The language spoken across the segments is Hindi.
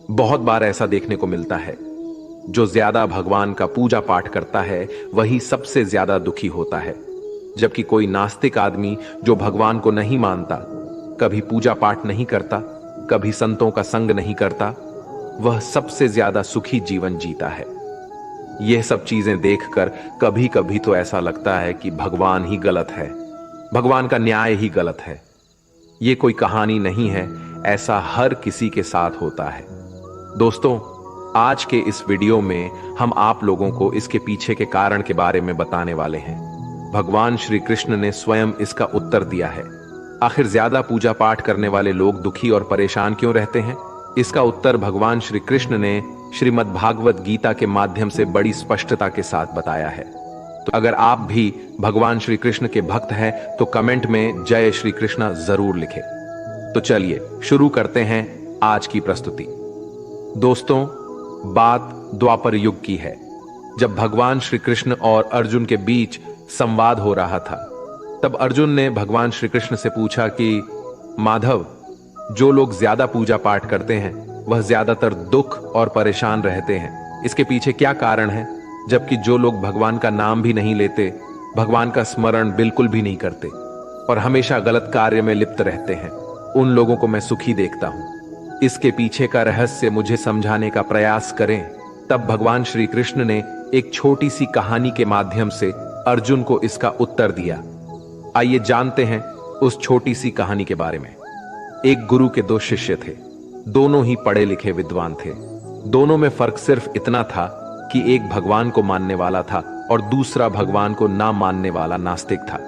बहुत बार ऐसा देखने को मिलता है, जो ज्यादा भगवान का पूजा पाठ करता है वही सबसे ज्यादा दुखी होता है, जबकि कोई नास्तिक आदमी जो भगवान को नहीं मानता, कभी पूजा पाठ नहीं करता, कभी संतों का संग नहीं करता, वह सबसे ज्यादा सुखी जीवन जीता है। यह सब चीजें देखकर कभी कभी तो ऐसा लगता है कि भगवान ही गलत है, भगवान का न्याय ही गलत है। यह कोई कहानी नहीं है, ऐसा हर किसी के साथ होता है। दोस्तों, आज के इस वीडियो में हम आप लोगों को इसके पीछे के कारण के बारे में बताने वाले हैं। भगवान श्री कृष्ण ने स्वयं इसका उत्तर दिया है। आखिर ज्यादा पूजा पाठ करने वाले लोग दुखी और परेशान क्यों रहते हैं? इसका उत्तर भगवान श्री कृष्ण ने श्रीमद् भागवत गीता के माध्यम से बड़ी स्पष्टता के साथ बताया है। तो अगर आप भी भगवान श्री कृष्ण के भक्त हैं तो कमेंट में जय श्री कृष्ण जरूर लिखें। तो चलिए शुरू करते हैं आज की प्रस्तुति। दोस्तों, बात द्वापर युग की है, जब भगवान श्री कृष्ण और अर्जुन के बीच संवाद हो रहा था। तब अर्जुन ने भगवान श्री कृष्ण से पूछा कि माधव, जो लोग ज्यादा पूजा पाठ करते हैं वह ज्यादातर दुख और परेशान रहते हैं, इसके पीछे क्या कारण है? जबकि जो लोग भगवान का नाम भी नहीं लेते, भगवान का स्मरण बिल्कुल भी नहीं करते और हमेशा गलत कार्य में लिप्त रहते हैं, उन लोगों को मैं सुखी देखता हूं। इसके पीछे का रहस्य मुझे समझाने का प्रयास करें। तब भगवान श्री कृष्ण ने एक छोटी सी कहानी के माध्यम से अर्जुन को इसका उत्तर दिया। आइए जानते हैं उस छोटी सी कहानी के बारे में। एक गुरु के दो शिष्य थे, दोनों ही पढ़े लिखे विद्वान थे। दोनों में फर्क सिर्फ इतना था कि एक भगवान को मानने वाला था और दूसरा भगवान को ना मानने वाला नास्तिक था।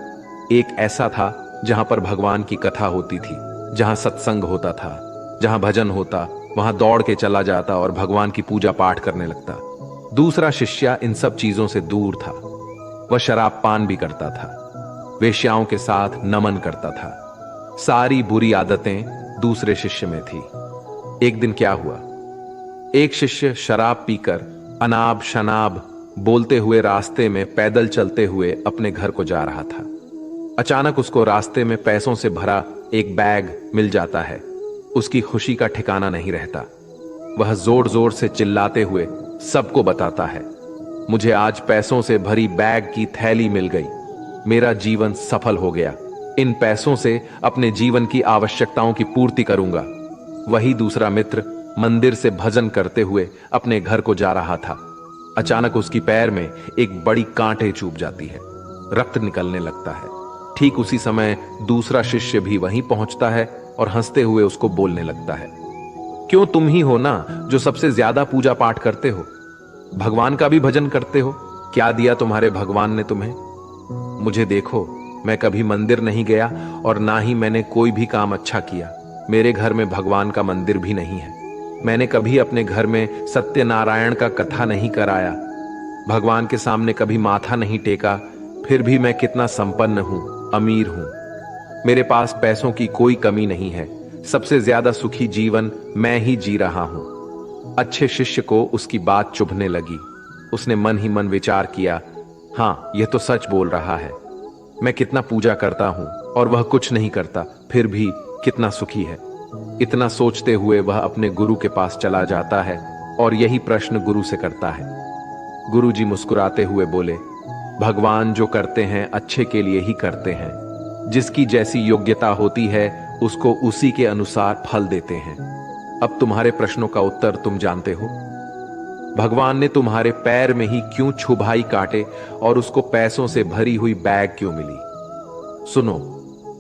एक ऐसा था जहां पर भगवान की कथा होती थी, जहां सत्संग होता था, जहां भजन होता, वहां दौड़ के चला जाता और भगवान की पूजा पाठ करने लगता। दूसरा शिष्य इन सब चीजों से दूर था। वह शराब पान भी करता था, वेश्याओं के साथ नमन करता था। सारी बुरी आदतें दूसरे शिष्य में थी। एक दिन क्या हुआ, एक शिष्य शराब पीकर अनाब शनाब बोलते हुए रास्ते में पैदल चलते हुए अपने घर को जा रहा था। अचानक उसको रास्ते में पैसों से भरा एक बैग मिल जाता है। उसकी खुशी का ठिकाना नहीं रहता। वह जोर जोर से चिल्लाते हुए सबको बताता है, मुझे आज पैसों से भरी बैग की थैली मिल गई, मेरा जीवन सफल हो गया, इन पैसों से अपने जीवन की आवश्यकताओं की पूर्ति करूंगा। वही दूसरा मित्र मंदिर से भजन करते हुए अपने घर को जा रहा था। अचानक उसकी पैर में एक बड़ी कांटे चुभ जाती है, रक्त निकलने लगता है। ठीक उसी समय दूसरा शिष्य भी वहीं पहुंचता है और हंसते हुए उसको बोलने लगता है, क्यों तुम ही हो ना जो सबसे ज्यादा पूजा पाठ करते हो, भगवान का भी भजन करते हो, क्या दिया तुम्हारे भगवान ने तुम्हें? मुझे देखो, मैं कभी मंदिर नहीं गया और ना ही मैंने कोई भी काम अच्छा किया। मेरे घर में भगवान का मंदिर भी नहीं है। मैंने कभी अपने घर में सत्यनारायण का कथा नहीं कराया, भगवान के सामने कभी माथा नहीं टेका। फिर भी मैं कितना संपन्न हूं, अमीर हूं। मेरे पास पैसों की कोई कमी नहीं है। सबसे ज्यादा सुखी जीवन मैं ही जी रहा हूं। अच्छे शिष्य को उसकी बात चुभने लगी। उसने मन ही मन विचार किया, हां, यह तो सच बोल रहा है। मैं कितना पूजा करता हूं और वह कुछ नहीं करता, फिर भी कितना सुखी है। इतना सोचते हुए वह अपने गुरु के पास चला जाता है और यही प्रश्न गुरु से करता है। गुरु जी मुस्कुराते हुए बोले, भगवान जो करते हैं अच्छे के लिए ही करते हैं। जिसकी जैसी योग्यता होती है उसको उसी के अनुसार फल देते हैं। अब तुम्हारे प्रश्नों का उत्तर तुम जानते हो। भगवान ने तुम्हारे पैर में ही क्यों छुभाई काटे और उसको पैसों से भरी हुई बैग क्यों मिली? सुनो,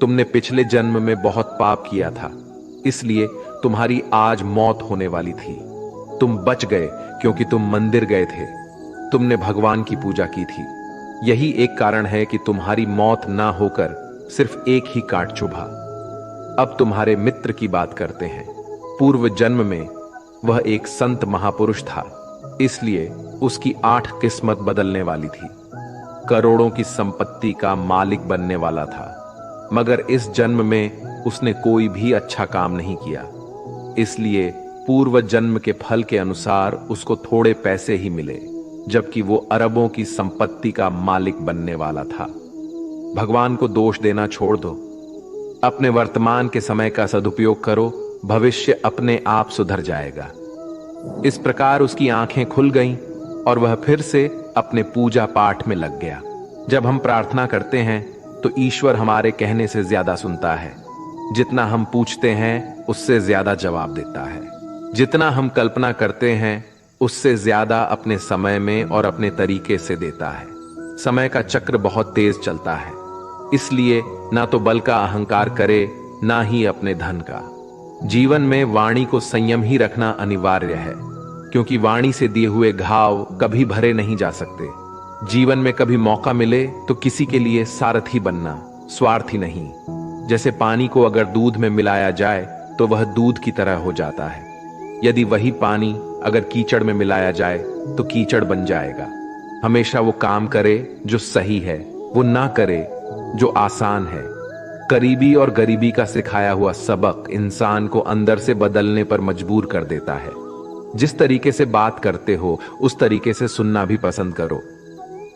तुमने पिछले जन्म में बहुत पाप किया था, इसलिए तुम्हारी आज मौत होने वाली थी। तुम बच गए क्योंकि तुम मंदिर गए थे, तुमने भगवान की पूजा की थी। यही एक कारण है कि तुम्हारी मौत ना होकर सिर्फ एक ही काट चुभा। अब तुम्हारे मित्र की बात करते हैं। पूर्व जन्म में वह एक संत महापुरुष था, इसलिए उसकी 8 किस्मत बदलने वाली थी। करोड़ों की संपत्ति का मालिक बनने वाला था, मगर इस जन्म में उसने कोई भी अच्छा काम नहीं किया, इसलिए पूर्व जन्म के फल के अनुसार उसको थोड़े पैसे ही मिले, जबकि वो अरबों की संपत्ति का मालिक बनने वाला था। भगवान को दोष देना छोड़ दो, अपने वर्तमान के समय का सदुपयोग करो, भविष्य अपने आप सुधर जाएगा। इस प्रकार उसकी आंखें खुल गईं और वह फिर से अपने पूजा पाठ में लग गया। जब हम प्रार्थना करते हैं तो ईश्वर हमारे कहने से ज्यादा सुनता है। जितना हम पूछते हैं उससे ज्यादा जवाब देता है। जितना हम कल्पना करते हैं उससे ज्यादा अपने समय में और अपने तरीके से देता है। समय का चक्र बहुत तेज चलता है, इसलिए ना तो बल का अहंकार करे, ना ही अपने धन का। जीवन में वाणी को संयम ही रखना अनिवार्य है, क्योंकि वाणी से दिए हुए घाव कभी भरे नहीं जा सकते। जीवन में कभी मौका मिले तो किसी के लिए सारथी बनना, स्वार्थी नहीं। जैसे पानी को अगर दूध में मिलाया जाए तो वह दूध की तरह हो जाता है। यदि वही पानी अगर कीचड़ में मिलाया जाए तो कीचड़ बन जाएगा। हमेशा वो काम करे जो सही है, वो ना करे जो आसान है। करीबी और गरीबी का सिखाया हुआ सबक इंसान को अंदर से बदलने पर मजबूर कर देता है। जिस तरीके से बात करते हो उस तरीके से सुनना भी पसंद करो।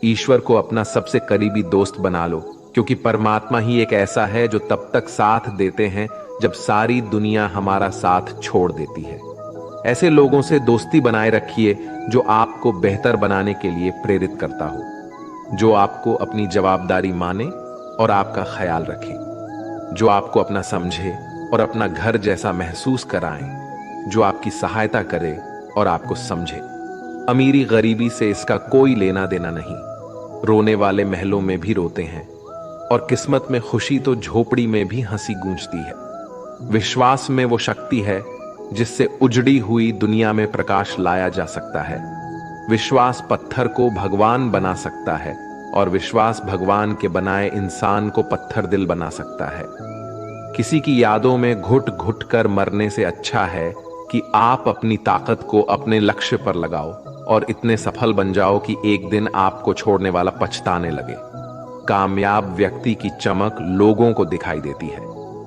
ईश्वर को अपना सबसे करीबी दोस्त बना लो, क्योंकि परमात्मा ही एक ऐसा है जो तब तक साथ देते हैं जब सारी दुनिया हमारा साथ छोड़ देती है। ऐसे लोगों से दोस्ती बनाए रखिए जो आपको बेहतर बनाने के लिए प्रेरित करता हो, जो आपको अपनी जवाबदारी माने और आपका ख्याल रखे, जो आपको अपना समझे और अपना घर जैसा महसूस कराएं, जो आपकी सहायता करे और आपको समझे। अमीरी गरीबी से इसका कोई लेना देना नहीं। रोने वाले महलों में भी रोते हैं और किस्मत में खुशी तो झोपड़ी में भी हंसी गूंजती है। विश्वास में वो शक्ति है जिससे उजड़ी हुई दुनिया में प्रकाश लाया जा सकता है। विश्वास पत्थर को भगवान बना सकता है और विश्वास भगवान के बनाए इंसान को पत्थर दिल बना सकता है। किसी की यादों में घुट घुट कर मरने से अच्छा है कि आप अपनी ताकत को अपने लक्ष्य पर लगाओ और इतने सफल बन जाओ कि एक दिन आपको छोड़ने वाला पछताने लगे। कामयाब व्यक्ति की चमक लोगों को दिखाई देती है।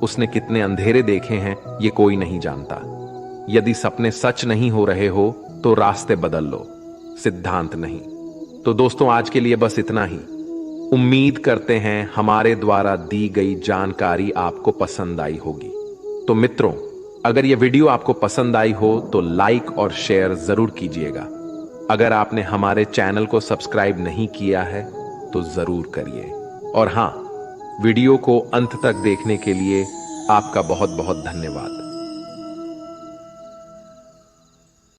उसने कितने अंधेरे देखे हैं ये कोई नहीं जानता। यदि सपने सच नहीं हो रहे हो तो रास्ते बदल लो, सिद्धांत नहीं। तो दोस्तों, आज के लिए बस इतना ही। उम्मीद करते हैं हमारे द्वारा दी गई जानकारी आपको पसंद आई होगी। तो मित्रों, अगर यह वीडियो आपको पसंद आई हो तो लाइक और शेयर जरूर कीजिएगा। अगर आपने हमारे चैनल को सब्सक्राइब नहीं किया है तो जरूर करिए। और हां, वीडियो को अंत तक देखने के लिए आपका बहुत बहुत धन्यवाद।